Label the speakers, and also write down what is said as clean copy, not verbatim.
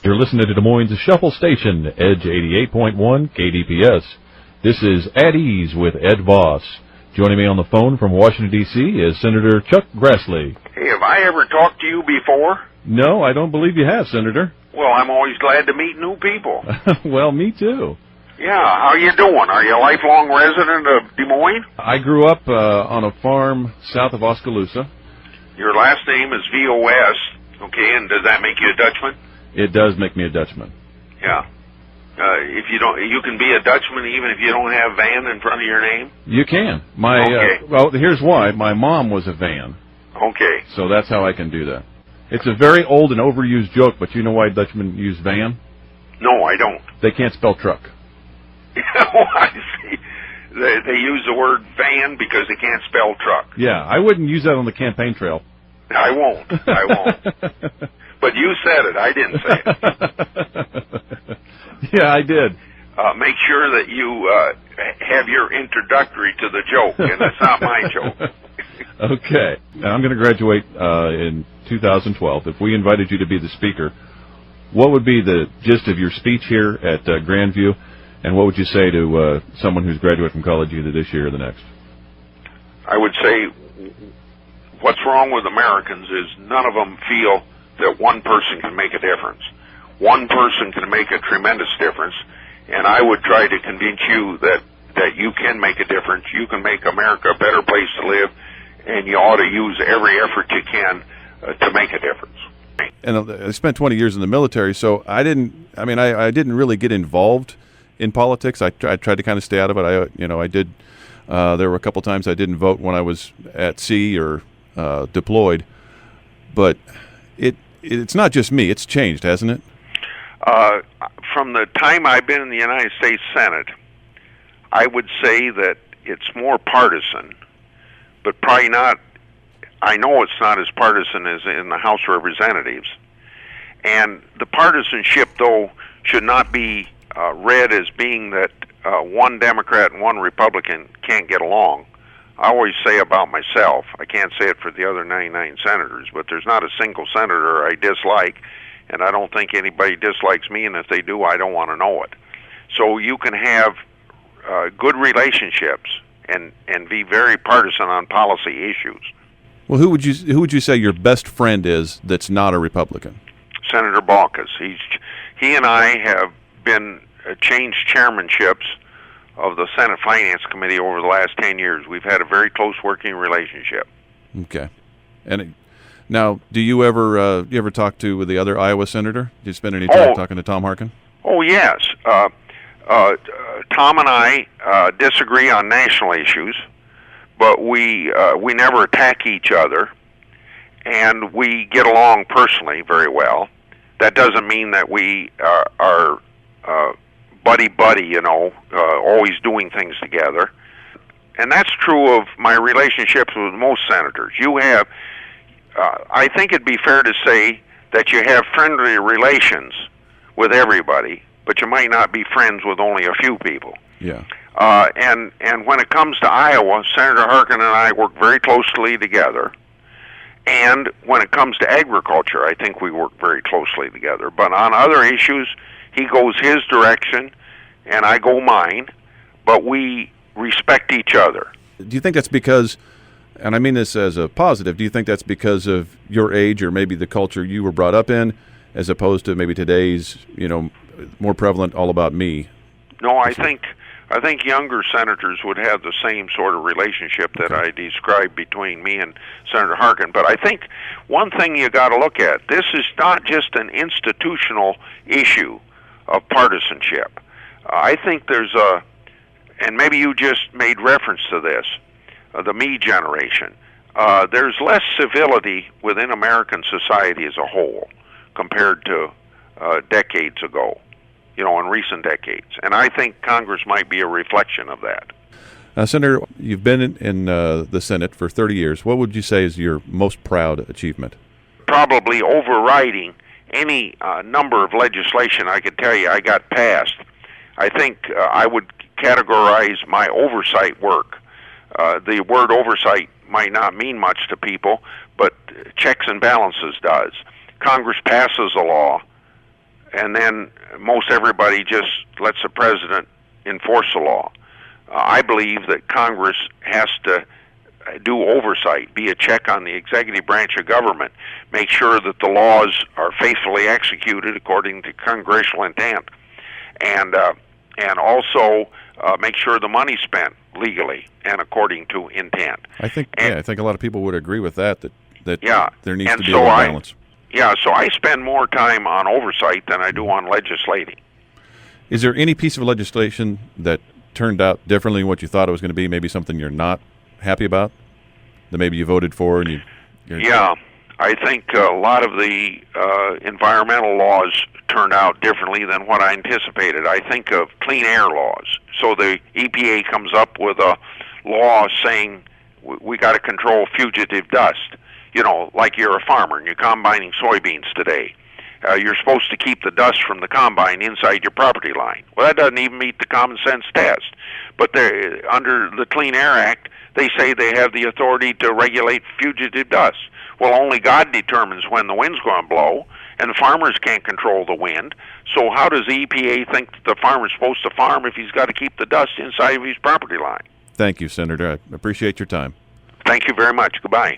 Speaker 1: You're listening to Des Moines' Shuffle Station, Edge 88.1 KDPS. This is At Ease with Ed Vos. Joining me on the phone from Washington, D.C. is Senator Chuck Grassley.
Speaker 2: Hey, have I ever talked to you before?
Speaker 1: No, I don't believe you have, Senator.
Speaker 2: Well, I'm always glad to meet new people.
Speaker 1: Well, me too.
Speaker 2: Yeah, how you doing? Are you a lifelong resident of Des Moines?
Speaker 1: I grew up on a farm south of Oskaloosa.
Speaker 2: Your last name is Vos, okay, and does that make you a Dutchman?
Speaker 1: It does make me a Dutchman.
Speaker 2: Yeah. If you don't, you can be a Dutchman even if you don't have Van in front of your name?
Speaker 1: You can.
Speaker 2: Okay.
Speaker 1: Well, here's why. My mom was a Van.
Speaker 2: Okay.
Speaker 1: So that's how I can do that. It's a very old and overused joke, but you know why Dutchmen use van?
Speaker 2: No, I don't.
Speaker 1: They can't spell truck.
Speaker 2: Oh, I see. They use the word van because they can't spell truck.
Speaker 1: Yeah, I wouldn't use that on the campaign trail.
Speaker 2: I won't. But you said it. I didn't say it.
Speaker 1: Yeah, I did.
Speaker 2: Make sure that you have your introductory to the joke, and that's not my joke.
Speaker 1: Okay. Now, I'm going to graduate in 2012. If we invited you to be the speaker, what would be the gist of your speech here at Grandview, and what would you say to someone who's graduated from college either this year or the next?
Speaker 2: I would say what's wrong with Americans is none of them feel that one person can make a difference. One person can make a tremendous difference, and I would try to convince you that you can make a difference. You can make America a better place to live, and you ought to use every effort you can to make a difference.
Speaker 1: And I spent 20 years in the military, so I didn't really get involved in politics. I tried to kind of stay out of it. I did. There were a couple times I didn't vote when I was at sea or deployed, but it's not just me. It's changed, hasn't it?
Speaker 2: From the time I've been in the United States Senate, I would say that it's more partisan, but probably not. I know it's not as partisan as in the House of Representatives. And the partisanship, though, should not be read as being that one Democrat and one Republican can't get along. I always say about myself, I can't say it for the other 99 senators, but there's not a single senator I dislike, and I don't think anybody dislikes me, and if they do, I don't want to know it. So you can have good relationships and be very partisan on policy issues.
Speaker 1: Well, who would you say your best friend is that's not a Republican?
Speaker 2: Senator Baucus. He and I have been changed chairmanships of the Senate Finance Committee over the last 10 years. We've had a very close working relationship. Okay.
Speaker 1: And now, do you ever talk to the other Iowa senator? Did you spend any time talking to Tom Harkin?
Speaker 2: Oh, yes. Tom and I disagree on national issues, but we never attack each other, and we get along personally very well. That doesn't mean that we are buddy-buddy, always doing things together. And that's true of my relationships with most senators. You have, I think it'd be fair to say that you have friendly relations with everybody, but you might not be friends with only a few people.
Speaker 1: Yeah.
Speaker 2: And when it comes to Iowa, Senator Harkin and I work very closely together. And when it comes to agriculture, I think we work very closely together. But on other issues, he goes his direction, and I go mine, but we respect each other.
Speaker 1: Do you think that's because, and I mean this as a positive, do you think that's because of your age or maybe the culture you were brought up in, as opposed to maybe today's, more prevalent all about me?
Speaker 2: No, I think younger senators would have the same sort of relationship that I described between me and Senator Harkin. But I think one thing you got to look at, this is not just an institutional issue of partisanship. I think there's and maybe you just made reference to this, the me generation. There's less civility within American society as a whole compared to decades ago, in recent decades. And I think Congress might be a reflection of that.
Speaker 1: Senator, you've been in the Senate for 30 years. What would you say is your most proud achievement?
Speaker 2: Probably overriding any number of legislation I could tell you I got passed. I think I would categorize my oversight work. The word oversight might not mean much to people, but checks and balances does. Congress passes a law, and then most everybody just lets the president enforce the law. I believe that Congress has to do oversight, be a check on the executive branch of government, make sure that the laws are faithfully executed according to congressional intent, and also make sure the money's spent legally and according to intent.
Speaker 1: I think I think a lot of people would agree with that
Speaker 2: yeah,
Speaker 1: there needs
Speaker 2: and
Speaker 1: to be
Speaker 2: so
Speaker 1: a balance.
Speaker 2: So I spend more time on oversight than I do on legislating.
Speaker 1: Is there any piece of legislation that turned out differently than what you thought it was going to be, maybe something you're not happy about, that maybe you voted for? And
Speaker 2: Yeah, I think a lot of the environmental laws turned out differently than what I anticipated. I think of clean air laws. So the EPA comes up with a law saying we got to control fugitive dust. You know, like you're a farmer and you're combining soybeans today. You're supposed to keep the dust from the combine inside your property line. Well, that doesn't even meet the common sense test. But under the Clean Air Act, they say they have the authority to regulate fugitive dust. Well, only God determines when the wind's going to blow, and the farmers can't control the wind. So how does the EPA think that the farmer's supposed to farm if he's got to keep the dust inside of his property line?
Speaker 1: Thank you, Senator. I appreciate your time.
Speaker 2: Thank you very much. Goodbye.